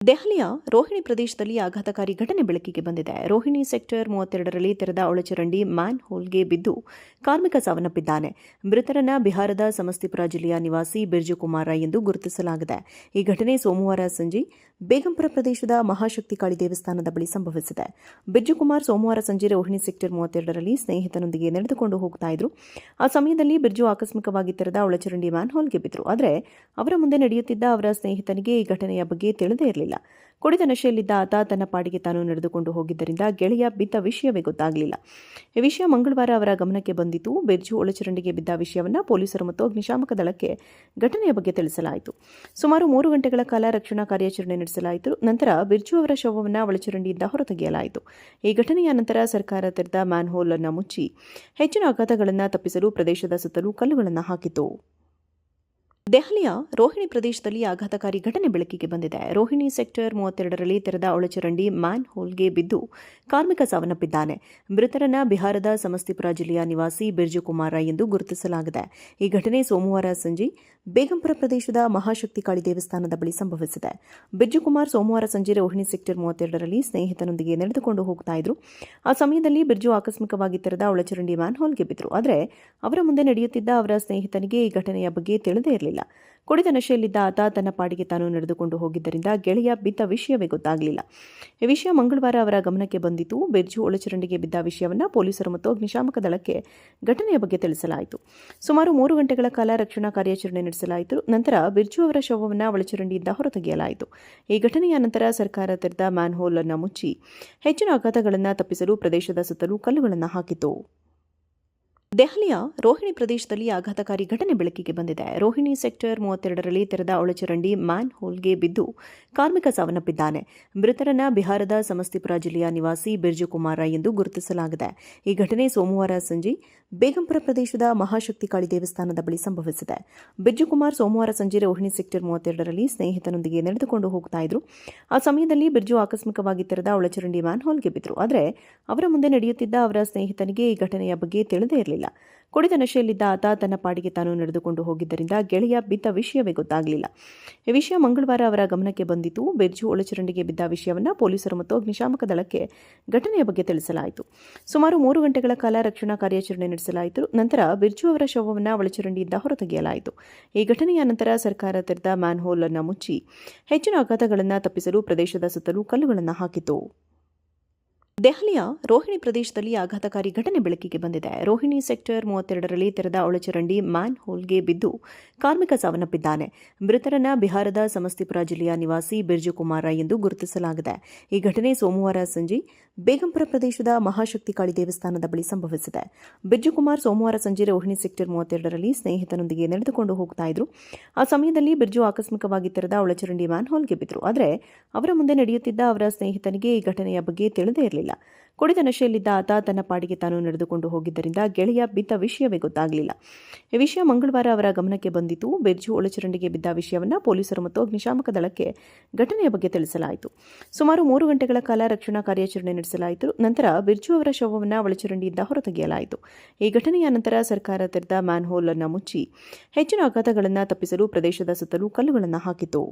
ದೆಹಲಿಯ ರೋಹಿಣಿ ಪ್ರದೇಶದಲ್ಲಿ ಆಘಾತಕಾರಿ ಘಟನೆ ಬೆಳಕಿಗೆ ಬಂದಿದೆ. ರೋಹಿಣಿ ಸೆಕ್ಟರ್ 32ರಲ್ಲಿ ತೆರೆದ ಒಳಚರಂಡಿ ಮ್ಯಾನ್ ಹೋಲ್ಗೆ ಬಿದ್ದು ಕಾರ್ಮಿಕ ಸಾವನ್ನಪ್ಪಿದ್ದಾನೆ. ಮೃತರನ್ನ ಬಿಹಾರದ ಸಮಸ್ತಿಪುರ ಜಿಲ್ಲೆಯ ನಿವಾಸಿ ಬಿರ್ಜು ಕುಮಾರ ಎಂದು ಗುರುತಿಸಲಾಗಿದೆ. ಈ ಘಟನೆ ಸೋಮವಾರ ಸಂಜೆ ಬೇಗಂಪುರ ಪ್ರದೇಶದ ಮಹಾಶಕ್ತಿ ಕಾಳಿ ದೇವಸ್ಥಾನದ ಬಳಿ ಸಂಭವಿಸಿದೆ. ಬಿರ್ಜು ಕುಮಾರ್ ಸೋಮವಾರ ಸಂಜೆ ರೋಹಿಣಿ ಸೆಕ್ಟರ್ 32ರಲ್ಲಿ ಸ್ನೇಹಿತನೊಂದಿಗೆ ನಡೆದುಕೊಂಡು ಹೋಗ್ತಾ ಇದ್ರು. ಆ ಸಮಯದಲ್ಲಿ ಬಿರ್ಜು ಆಕಸ್ಮಿಕವಾಗಿ ತೆರೆದ ಒಳಚರಂಡಿ ಮ್ಯಾನ್ ಹೋಲ್ಗೆ ಬಿದ್ದರು. ಆದರೆ ಅವರ ಮುಂದೆ ನಡೆಯುತ್ತಿದ್ದ ಅವರ ಸ್ನೇಹಿತನಿಗೆ ಈ ಘಟನೆಯ ಬಗ್ಗೆ ತಿಳಿದೇ ಇರಲಿಲ್ಲ. ಕುಡಿದ ನಶೆಯಲ್ಲಿದ್ದ ಆತ ತನ್ನ ಪಾಡಿಗೆ ತಾನು ನಡೆದುಕೊಂಡು ಹೋಗಿದ್ದರಿಂದ ಗೆಳೆಯ ಬಿದ್ದ ವಿಷಯವೇ ಗೊತ್ತಾಗಲಿಲ್ಲ. ಈ ವಿಷಯ ಮಂಗಳವಾರ ಅವರ ಗಮನಕ್ಕೆ ಬಂದಿತು. ಬಿರ್ಜು ಒಳಚರಂಡಿಗೆ ಬಿದ್ದ ವಿಷಯವನ್ನು ಪೊಲೀಸರು ಮತ್ತು ಅಗ್ನಿಶಾಮಕ ದಳಕ್ಕೆ ಘಟನೆಯ ಬಗ್ಗೆ ತಿಳಿಸಲಾಯಿತು. ಸುಮಾರು 3 ಗಂಟೆಗಳ ಕಾಲ ರಕ್ಷಣಾ ಕಾರ್ಯಾಚರಣೆ ನಡೆಸಲಾಯಿತು. ನಂತರ ಬಿರ್ಜು ಅವರ ಶವವನ್ನು ಒಳಚರಂಡಿಯಿಂದ ಹೊರತೆಗೆಯಲಾಯಿತು. ಈ ಘಟನೆಯ ನಂತರ ಸರ್ಕಾರ ತೆರೆದ ಮ್ಯಾನ್ ಹೋಲ್ ಅನ್ನು ಮುಚ್ಚಿ ಹೆಚ್ಚಿನ ಅಪಘಾತಗಳನ್ನು ತಪ್ಪಿಸಲು ಪ್ರದೇಶದ ಸುತ್ತಲೂ ಕಲ್ಲುಗಳನ್ನು ಹಾಕಿತು. ದೆಹಲಿಯ ರೋಹಿಣಿ ಪ್ರದೇಶದಲ್ಲಿ ಆಘಾತಕಾರಿ ಘಟನೆ ಬೆಳಕಿಗೆ ಬಂದಿದೆ. ರೋಹಿಣಿ ಸೆಕ್ಟರ್ 32ರಲ್ಲಿ ತೆರೆದ ಒಳಚರಂಡಿ ಮ್ಯಾನ್ ಹೋಲ್ಗೆ ಬಿದ್ದು ಕಾರ್ಮಿಕ ಸಾವನ್ನಪ್ಪಿದ್ದಾನೆ. ಮೃತರನ್ನ ಬಿಹಾರದ ಸಮಸ್ತಿಪುರ ಜಿಲ್ಲೆಯ ನಿವಾಸಿ ಬಿರ್ಜು ಕುಮಾರ ಎಂದು ಗುರುತಿಸಲಾಗಿದೆ. ಈ ಘಟನೆ ಸೋಮವಾರ ಸಂಜೆ ಬೇಗಂಪುರ ಪ್ರದೇಶದ ಮಹಾಶಕ್ತಿ ಕಾಳಿ ದೇವಸ್ಥಾನದ ಬಳಿ ಸಂಭವಿಸಿದೆ. ಬಿರ್ಜು ಕುಮಾರ್ ಸೋಮವಾರ ಸಂಜೆ ರೋಹಿಣಿ ಸೆಕ್ಟರ್ 32ರಲ್ಲಿ ಸ್ನೇಹಿತನೊಂದಿಗೆ ನಡೆದುಕೊಂಡು ಹೋಗ್ತಾ ಇದ್ರು. ಆ ಸಮಯದಲ್ಲಿ ಬಿರ್ಜು ಆಕಸ್ಮಿಕವಾಗಿ ತೆರೆದ ಒಳಚರಂಡಿ ಮ್ಯಾನ್ ಹೋಲ್ಗೆ ಬಿದ್ದರು. ಆದರೆ ಅವರ ಮುಂದೆ ನಡೆಯುತ್ತಿದ್ದ ಅವರ ಸ್ನೇಹಿತನಿಗೆ ಈ ಘಟನೆಯ ಬಗ್ಗೆ ತಿಳಿದೇ ಇರಲಿಲ್ಲ. ಕುಡಿದ ನಶೆಯಲ್ಲಿದ್ದ ಆತ ತನ್ನ ಪಾಡಿಗೆ ತಾನು ನಡೆದುಕೊಂಡು ಹೋಗಿದ್ದರಿಂದ ಗೆಳೆಯ ಬಿದ್ದ ವಿಷಯವೇ ಗೊತ್ತಾಗಲಿಲ್ಲ. ಈ ವಿಷಯ ಮಂಗಳವಾರ ಅವರ ಗಮನಕ್ಕೆ ಬಂದಿತು. ಬಿರ್ಜು ಒಳಚರಂಡಿಗೆ ಬಿದ್ದ ವಿಷಯವನ್ನು ಪೊಲೀಸರು ಮತ್ತು ಅಗ್ನಿಶಾಮಕ ದಳಕ್ಕೆ ಘಟನೆಯ ಬಗ್ಗೆ ತಿಳಿಸಲಾಯಿತು. ಸುಮಾರು 3 ಗಂಟೆಗಳ ಕಾಲ ರಕ್ಷಣಾ ಕಾರ್ಯಾಚರಣೆ ನಡೆಸಲಾಯಿತು. ನಂತರ ಬಿರ್ಜು ಅವರ ಶವವನ್ನು ಒಳಚರಂಡಿಯಿಂದ ಹೊರತೆಗೆಯಲಾಯಿತು. ಈ ಘಟನೆಯ ನಂತರ ಸರ್ಕಾರ ತೆರೆದ ಮ್ಯಾನ್ ಹೋಲ್ ಅನ್ನು ಮುಚ್ಚಿ ಹೆಚ್ಚಿನ ಅಪಘಾತಗಳನ್ನು ತಪ್ಪಿಸಲು ಪ್ರದೇಶದ ಸುತ್ತಲೂ ಕಲ್ಲುಗಳನ್ನು ಹಾಕಿತು. ದೆಹಲಿಯ ರೋಹಿಣಿ ಪ್ರದೇಶದಲ್ಲಿ ಆಘಾತಕಾರಿ ಘಟನೆ ಬೆಳಕಿಗೆ ಬಂದಿದೆ. ರೋಹಿಣಿ ಸೆಕ್ಟರ್ 32ರಲ್ಲಿ ತೆರೆದ ಒಳಚರಂಡಿ ಮ್ಯಾನ್ ಹೋಲ್ಗೆ ಬಿದ್ದು ಕಾರ್ಮಿಕ ಸಾವನ್ನಪ್ಪಿದ್ದಾನೆ. ಮೃತರನ್ನ ಬಿಹಾರದ ಸಮಸ್ತಿಪುರ ಜಿಲ್ಲೆಯ ನಿವಾಸಿ ಬಿರ್ಜು ಕುಮಾರ ಎಂದು ಗುರುತಿಸಲಾಗಿದೆ. ಈ ಘಟನೆ ಸೋಮವಾರ ಸಂಜೆ ಬೇಗಂಪುರ ಪ್ರದೇಶದ ಮಹಾಶಕ್ತಿ ಕಾಳಿ ದೇವಸ್ಥಾನದ ಬಳಿ ಸಂಭವಿಸಿದೆ. ಬಿರ್ಜು ಕುಮಾರ್ ಸೋಮವಾರ ಸಂಜೆ ರೋಹಿಣಿ ಸೆಕ್ಟರ್ 32ರಲ್ಲಿ ಸ್ನೇಹಿತನೊಂದಿಗೆ ನಡೆದುಕೊಂಡು ಹೋಗ್ತಾ ಇದ್ರು. ಆ ಸಮಯದಲ್ಲಿ ಬಿರ್ಜು ಆಕಸ್ಮಿಕವಾಗಿ ತೆರೆದ ಒಳಚರಂಡಿ ಮ್ಯಾನ್ ಹೋಲ್ಗೆ ಬಿದ್ದರು. ಆದರೆ ಅವರ ಮುಂದೆ ನಡೆಯುತ್ತಿದ್ದ ಅವರ ಸ್ನೇಹಿತನಿಗೆ ಈ ಘಟನೆಯ ಬಗ್ಗೆ ತಿಳಿದೇ ಇರಲಿಲ್ಲ. ಕುಡಿದ ನಶೆಯಲ್ಲಿದ್ದ ಆತ ತನ್ನ ಪಾಡಿಗೆ ತಾನು ನಡೆದುಕೊಂಡು ಹೋಗಿದ್ದರಿಂದ ಗೆಳೆಯ ಬಿದ್ದ ವಿಷಯವೇ ಗೊತ್ತಾಗಲಿಲ್ಲ. ಈ ವಿಷಯ ಮಂಗಳವಾರ ಅವರ ಗಮನಕ್ಕೆ ಬಂದಿತು. ಬಿರ್ಜು ಒಳಚರಂಡಿಗೆ ಬಿದ್ದ ವಿಷಯವನ್ನು ಪೊಲೀಸರು ಮತ್ತು ಅಗ್ನಿಶಾಮಕ ದಳಕ್ಕೆ ಘಟನೆಯ ಬಗ್ಗೆ ತಿಳಿಸಲಾಯಿತು. ಸುಮಾರು 3 ಗಂಟೆಗಳ ಕಾಲ ರಕ್ಷಣಾ ಕಾರ್ಯಾಚರಣೆ ನಡೆಸಲಾಯಿತು. ನಂತರ ಬಿರ್ಜು ಅವರ ಶವವನ್ನು ಒಳಚರಂಡಿಯಿಂದ ಹೊರತೆಗೆಯಲಾಯಿತು. ಈ ಘಟನೆಯ ನಂತರ ಸರ್ಕಾರ ತೆರೆದ ಮ್ಯಾನ್ ಹೋಲ್ ಅನ್ನು ಮುಚ್ಚಿ ಹೆಚ್ಚಿನ ಅಪಘಾತಗಳನ್ನು ತಪ್ಪಿಸಲು ಪ್ರದೇಶದ ಸುತ್ತಲೂ ಕಲ್ಲುಗಳನ್ನು ಹಾಕಿತು. ದೆಹಲಿಯ ರೋಹಿಣಿ ಪ್ರದೇಶದಲ್ಲಿ ಆಘಾತಕಾರಿ ಘಟನೆ ಬೆಳಕಿಗೆ ಬಂದಿದೆ. ರೋಹಿಣಿ ಸೆಕ್ಟರ್ 32ರಲ್ಲಿ ತೆರೆದ ಒಳಚರಂಡಿ ಮ್ಯಾನ್ ಹೋಲ್ಗೆ ಬಿದ್ದು ಕಾರ್ಮಿಕ ಸಾವನ್ನಪ್ಪಿದ್ದಾನೆ. ಮೃತರನ್ನ ಬಿಹಾರದ ಸಮಸ್ತಿಪುರ ಜಿಲ್ಲೆಯ ನಿವಾಸಿ ಬಿರ್ಜು ಕುಮಾರ ಎಂದು ಗುರುತಿಸಲಾಗಿದೆ. ಈ ಘಟನೆ ಸೋಮವಾರ ಸಂಜೆ ಬೇಗಂಪುರ ಪ್ರದೇಶದ ಮಹಾಶಕ್ತಿ ಕಾಳಿ ದೇವಸ್ಥಾನದ ಬಳಿ ಸಂಭವಿಸಿದೆ. ಬಿರ್ಜು ಕುಮಾರ್ ಸೋಮವಾರ ಸಂಜೆ ರೋಹಿಣಿ ಸೆಕ್ಟರ್ 32ರಲ್ಲಿ ಸ್ನೇಹಿತನೊಂದಿಗೆ ನಡೆದುಕೊಂಡು ಹೋಗ್ತಾ ಇದ್ರು. ಆ ಸಮಯದಲ್ಲಿ ಬಿರ್ಜು ಆಕಸ್ಮಿಕವಾಗಿ ತೆರೆದ ಒಳಚರಂಡಿ ಮ್ಯಾನ್ ಹೋಲ್ಗೆ ಬಿದ್ದರು. ಆದರೆ ಅವರ ಮುಂದೆ ನಡೆಯುತ್ತಿದ್ದ ಅವರ ಸ್ನೇಹಿತನಿಗೆ ಈ ಘಟನೆಯ ಬಗ್ಗೆ ತಿಳಿದೇ ಇರಲಿಲ್ಲ. ಕುಡಿದ ನಶೆಯಲ್ಲಿದ್ದ ಆತ ತನ್ನ ಪಾಡಿಗೆ ತಾನು ನಡೆದುಕೊಂಡು ಹೋಗಿದ್ದರಿಂದ ಗೆಳೆಯ ಬಿದ್ದ ವಿಷಯವೇ ಗೊತ್ತಾಗಲಿಲ್ಲ. ಈ ವಿಷಯ ಮಂಗಳವಾರ ಅವರ ಗಮನಕ್ಕೆ ಬಂದಿತು. ಬಿರ್ಜು ಒಳಚರಂಡಿಗೆ ಬಿದ್ದ ವಿಷಯವನ್ನು ಪೊಲೀಸರು ಮತ್ತು ಅಗ್ನಿಶಾಮಕ ದಳಕ್ಕೆ ಘಟನೆಯ ಬಗ್ಗೆ ತಿಳಿಸಲಾಯಿತು. ಸುಮಾರು 3 ಗಂಟೆಗಳ ಕಾಲ ರಕ್ಷಣಾ ಕಾರ್ಯಾಚರಣೆ ನಡೆಸಲಾಯಿತು. ನಂತರ ಬಿರ್ಜು ಅವರ ಶವವನ್ನು ಒಳಚರಂಡಿಯಿಂದ ಹೊರತೆಗೆಯಲಾಯಿತು. ಈ ಘಟನೆಯ ನಂತರ ಸರ್ಕಾರ ತೆರೆದ ಮ್ಯಾನ್ ಹೋಲ್ ಅನ್ನು ಮುಚ್ಚಿ ಹೆಚ್ಚಿನ ಅಪಘಾತಗಳನ್ನು ತಪ್ಪಿಸಲು ಪ್ರದೇಶದ ಸುತ್ತಲೂ ಕಲ್ಲುಗಳನ್ನು ಹಾಕಿತು.